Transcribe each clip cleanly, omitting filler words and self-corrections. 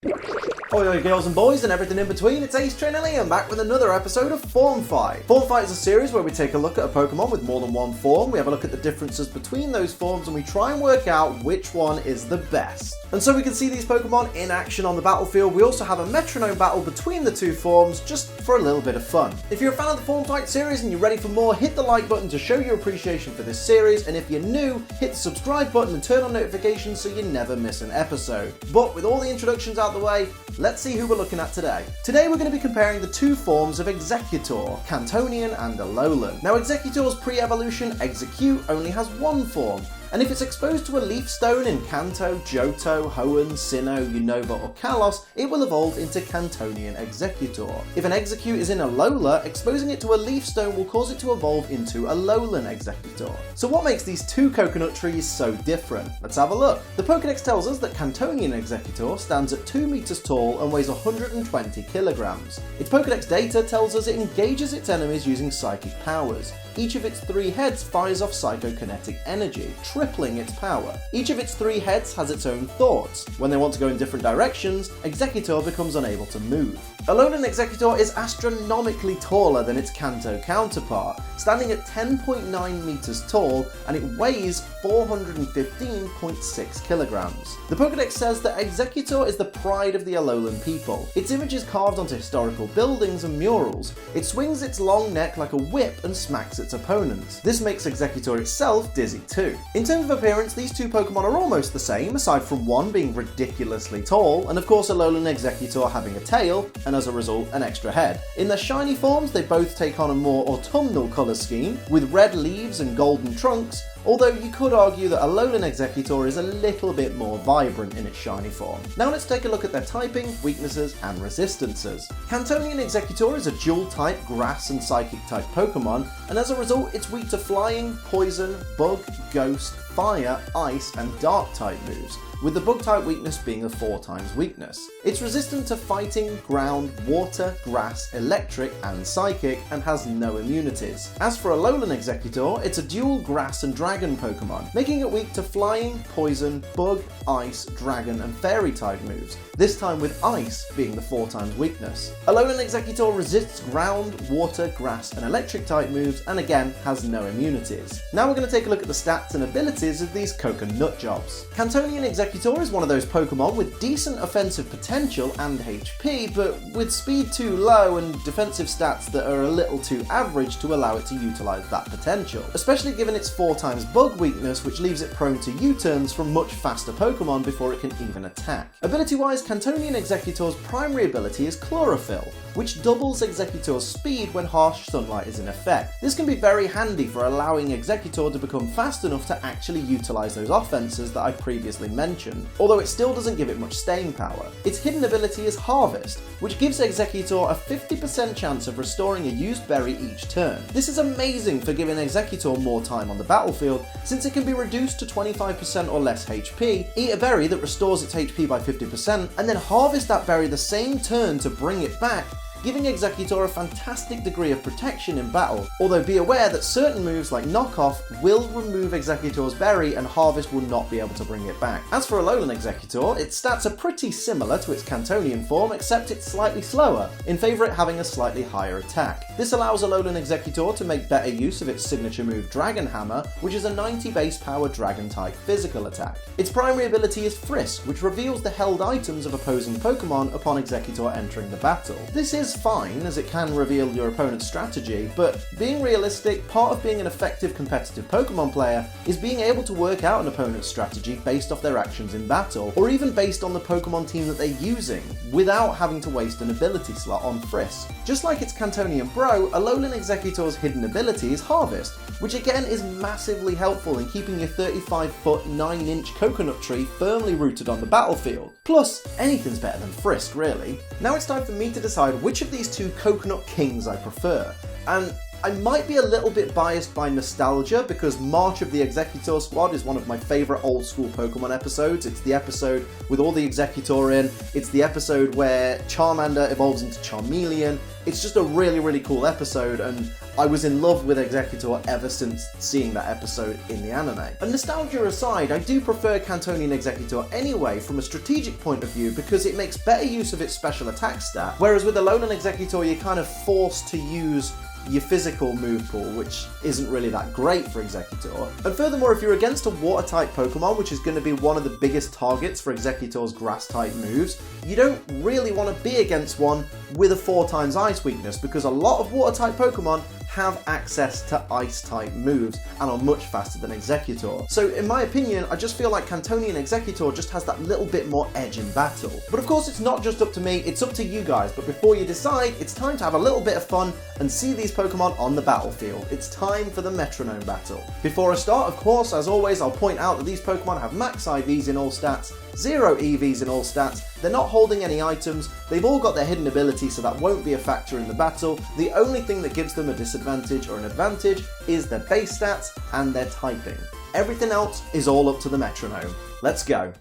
Oi oi girls and boys and everything in between, it's Ace Trainer Liam back with another episode of Form Fight. Form Fight is a series where we take a look at a Pokemon with more than one form, we have a look at the differences between those forms and we try and work out which one is the best. And so we can see these Pokemon in action on the battlefield. We also have a Metronome Battle between the two forms just for a little bit of fun. If you're a fan of the Form Fight series and you're ready for more, hit the like button to show your appreciation for this series, and if you're new, hit the subscribe button and turn on notifications so you never miss an episode. But with all the introductions out the way, let's see who we're looking at today. Today we're going to be comparing the two forms of Exeggutor, Kantonian and Alolan. Now Exeggutor's pre-evolution Exeggcute only has one form, and if it's exposed to a leaf stone in Kanto, Johto, Hoenn, Sinnoh, Unova or Kalos, it will evolve into Kantonian Exeggutor. If an Exeggcute is in Alola, exposing it to a leaf stone will cause it to evolve into Alolan Exeggutor. So what makes these two coconut trees so different? Let's have a look. The Pokédex tells us that Kantonian Exeggutor stands at 2 meters tall and weighs 120 kilograms. Its Pokédex data tells us it engages its enemies using psychic powers. Each of its 3 heads fires off psychokinetic energy, tripling its power. Each of its 3 heads has its own thoughts. When they want to go in different directions, Exeggutor becomes unable to move. Alolan Exeggutor is astronomically taller than its Kanto counterpart, standing at 10.9 meters tall, and it weighs 415.6 kilograms. The Pokédex says that Exeggutor is the pride of the Alolan people. Its image is carved onto historical buildings and murals. It swings its long neck like a whip and smacks its opponents. This makes Exeggutor itself dizzy too. In terms of appearance, these two Pokemon are almost the same, aside from one being ridiculously tall, and of course Alolan Exeggutor having a tail, and as a result an extra head. In their shiny forms they both take on a more autumnal colour scheme, with red leaves and golden trunks, although you could argue that Alolan Exeggutor is a little bit more vibrant in its shiny form. Now let's take a look at their typing, weaknesses and resistances. Kantonian Exeggutor is a dual type grass and psychic type Pokemon, and as a result it's weak to flying, poison, bug, ghost, fire, ice and dark type moves, with the bug type weakness being a 4 times weakness. It's resistant to fighting, ground, water, grass, electric and psychic, and has no immunities. As for Alolan Exeggutor, it's a dual grass and dragon Pokemon, making it weak to flying, poison, bug, ice, dragon and fairy type moves, this time with ice being the 4 times weakness. Alolan Exeggutor resists ground, water, grass and electric type moves, and again has no immunities. Now we're going to take a look at the stats and abilities of these coconut jobs. Kantonian Exeggutor is one of those Pokemon with decent offensive potential and HP, but with speed too low and defensive stats that are a little too average to allow it to utilise that potential, especially given its 4 times bug weakness, which leaves it prone to U-turns from much faster Pokemon before it can even attack. Ability-wise, Kantonian Exeggutor's primary ability is Chlorophyll, which doubles Exeggutor's speed when harsh sunlight is in effect. This can be very handy for allowing Exeggutor to become fast enough to actually utilise those offences that I previously mentioned, although it still doesn't give it much staying power. Its hidden ability is Harvest, which gives Exeggutor a 50% chance of restoring a used berry each turn. This is amazing for giving Exeggutor more time on the battlefield, since it can be reduced to 25% or less HP, eat a berry that restores its HP by 50%, and then harvest that berry the same turn to bring it back, giving Exeggutor a fantastic degree of protection in battle, although be aware that certain moves like Knock Off will remove Exeggutor's berry and Harvest will not be able to bring it back. As for Alolan Exeggutor, its stats are pretty similar to its Kantonian form, except it's slightly slower, in favour it having a slightly higher attack. This allows Alolan Exeggutor to make better use of its signature move Dragon Hammer, which is a 90 base power dragon type physical attack. Its primary ability is Frisk, which reveals the held items of opposing Pokemon upon Exeggutor entering the battle. This is fine, as it can reveal your opponent's strategy, but being realistic, part of being an effective competitive Pokemon player is being able to work out an opponent's strategy based off their actions in battle, or even based on the Pokemon team that they're using, without having to waste an ability slot on Frisk. Just like its Kantonian bro, Alolan Exeggutor's hidden ability is Harvest, which again is massively helpful in keeping your 35-foot 9-inch coconut tree firmly rooted on the battlefield. Plus, anything's better than Frisk, really. Now it's time for me to decide which of these two coconut kings I prefer, and I might be a little bit biased by nostalgia because March of the Exeggutor Squad is one of my favourite old school Pokemon episodes. It's the episode with all the Exeggutor in. It's the episode where Charmander evolves into Charmeleon. It's just a really, really cool episode, and I was in love with Exeggutor ever since seeing that episode in the anime. And nostalgia aside, I do prefer Kantonian Exeggutor anyway from a strategic point of view because it makes better use of its special attack stat, whereas with Alolan Exeggutor you're kind of forced to use your physical move pool, which isn't really that great for Exeggutor. And furthermore, if you're against a water-type Pokemon, which is going to be one of the biggest targets for Exeggutor's grass-type moves, you don't really want to be against one with a 4x ice weakness, because a lot of water-type Pokemon have access to ice-type moves and are much faster than Exeggutor. So in my opinion, I just feel like Kantonian Exeggutor just has that little bit more edge in battle. But of course, it's not just up to me, it's up to you guys. But before you decide, it's time to have a little bit of fun and see these Pokemon on the battlefield. It's time for the Metronome Battle. Before I start, of course, as always, I'll point out that these Pokemon have max IVs in all stats, 0 EVs in all stats, they're not holding any items, they've all got their hidden abilities, so that won't be a factor in the battle. The only thing that gives them a disadvantage or an advantage is their base stats and their typing. Everything else is all up to the Metronome. Let's go.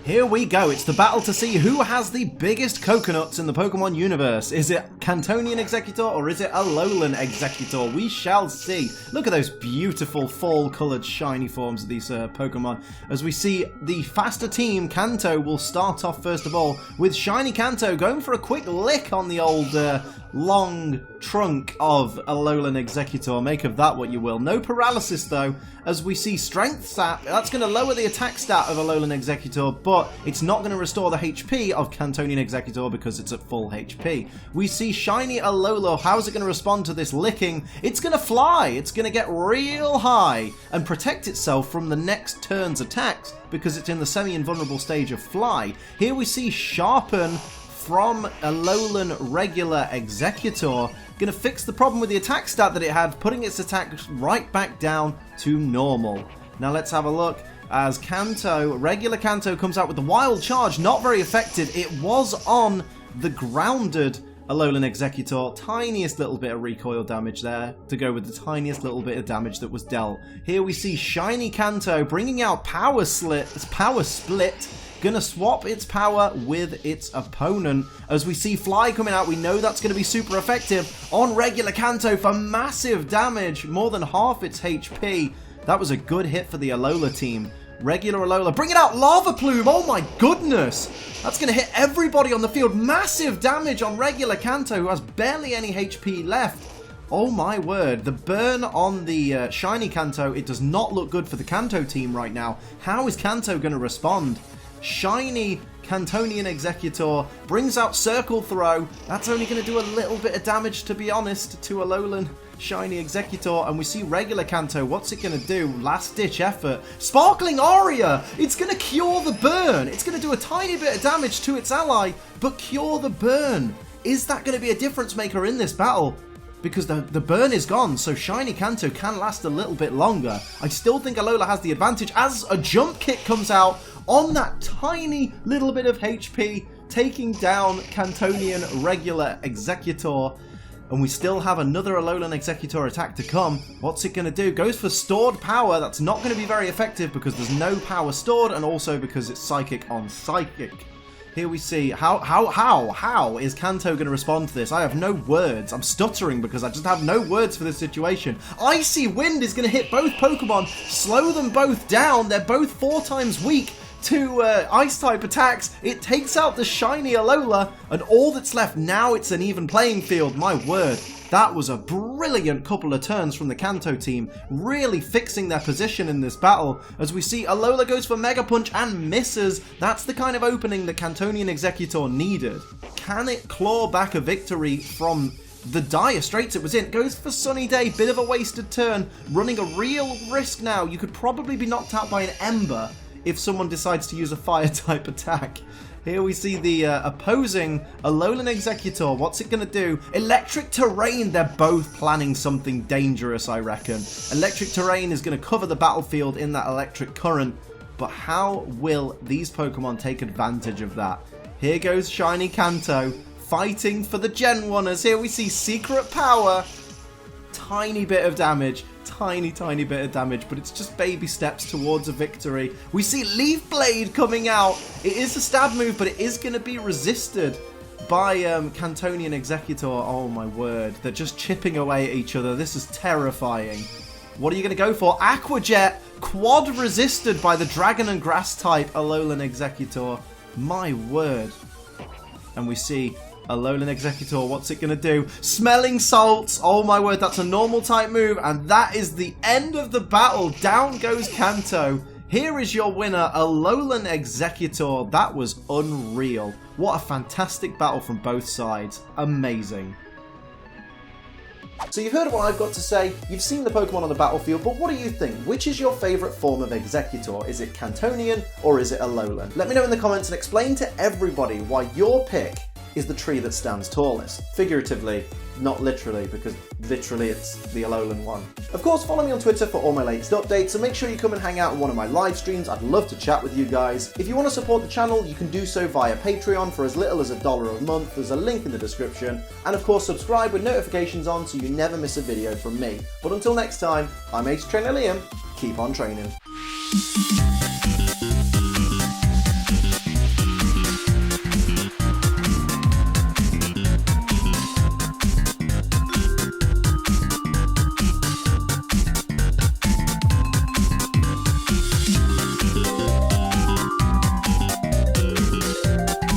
Here we go, it's the battle to see who has the biggest coconuts in the Pokemon universe. Is it Kantonian Exeggutor or is it Alolan Exeggutor? We shall see. Look at those beautiful fall-coloured shiny forms of these Pokemon. As we see the faster team, Kanto, will start off first of all with shiny Kanto going for a quick lick on the old long trunk of Alolan Exeggutor. Make of that what you will. No paralysis though, as we see strength stat. That's going to lower the attack stat of Alolan Exeggutor, but it's not going to restore the HP of Kantonian Exeggutor because it's at full HP. We see shiny Alola. How's it going to respond to this licking? It's going to fly. It's going to get real high and protect itself from the next turn's attacks because it's in the semi-invulnerable stage of fly. Here we see Sharpen from Alolan regular Exeggutor, going to fix the problem with the attack stat that it had, putting its attack right back down to normal. Now let's have a look as Kanto, regular Kanto, comes out with the Wild Charge. Not very effective. It was on the grounded Alolan Exeggutor. Tiniest little bit of recoil damage there to go with the tiniest little bit of damage that was dealt. Here we see shiny Kanto bringing out Power Split. Gonna swap its power with its opponent. As we see Fly coming out, we know that's going to be super effective on regular Kanto for massive damage, more than half its HP. That was a good hit for the Alola team. Regular Alola bringing out Lava Plume. Oh my goodness, that's going to hit everybody on the field. Massive damage on regular Kanto, who has barely any HP left. Oh my word, the burn on the shiny Kanto, it does not look good for the Kanto team right now. How is Kanto going to respond? Shiny Kantonian Exeggutor brings out Circle Throw. That's only going to do a little bit of damage, to be honest, to Alolan shiny Exeggutor. And we see regular Kanto. What's it going to do? Last ditch effort. Sparkling Aria! It's going to cure the burn. It's going to do a tiny bit of damage to its ally, but cure the burn. Is that going to be a difference maker in this battle? Because the burn is gone, so shiny Kanto can last a little bit longer. I still think Alola has the advantage as a jump kick comes out on that tiny little bit of HP, taking down Kantonian regular Exeggutor. And we still have another Alolan Exeggutor attack to come. What's it going to do? Goes for stored power. That's not going to be very effective because there's no power stored, and also because it's psychic on psychic. Here we see, how is Kanto going to respond to this? I have no words. I'm stuttering because I just have no words for this situation. Icy Wind is going to hit both Pokemon, slow them both down. They're both 4 times weak to Ice-type attacks. It takes out the shiny Alola, and all that's left now, it's an even playing field. My word. That was a brilliant couple of turns from the Kanto team, really fixing their position in this battle. As we see, Alola goes for Mega Punch and misses. That's the kind of opening that Kantonian Exeggutor needed. Can it claw back a victory from the dire straits it was in? Goes for Sunny Day, bit of a wasted turn, running a real risk now. You could probably be knocked out by an Ember if someone decides to use a Fire-type attack. Here we see the opposing Alolan Exeggutor. What's it going to do? Electric Terrain. They're both planning something dangerous, I reckon. Electric Terrain is going to cover the battlefield in that electric current. But how will these Pokemon take advantage of that? Here goes shiny Kanto. fighting for the Gen 1, as here we see Secret Power. Tiny bit of damage. Tiny bit of damage, but it's just baby steps towards a victory. We see Leaf Blade coming out. It is a stab move, but it is going to be resisted by Kantonian Exeggutor. Oh my word. They're just chipping away at each other. This is terrifying. What are you going to go for? Aqua Jet. Quad resisted by the Dragon and Grass type Alolan Exeggutor. My word. And we see Alolan Exeggutor, what's it going to do? Smelling Salts! Oh my word, that's a normal type move, and that is the end of the battle. Down goes Kanto. Here is your winner, Alolan Exeggutor. That was unreal. What a fantastic battle from both sides. Amazing. So you've heard what I've got to say, you've seen the Pokemon on the battlefield, but what do you think? Which is your favourite form of Exeggutor? Is it Kantonian or is it Alolan? Let me know in the comments and explain to everybody why your pick is the tree that stands tallest. Figuratively, not literally, because literally it's the Alolan one. Of course, follow me on Twitter for all my latest updates, and make sure you come and hang out on one of my live streams. I'd love to chat with you guys. If you want to support the channel, you can do so via Patreon for as little as $1 a month. There's a link in the description. And of course, subscribe with notifications on so you never miss a video from me. But until next time, I'm Ace Trainer Liam. Keep on training.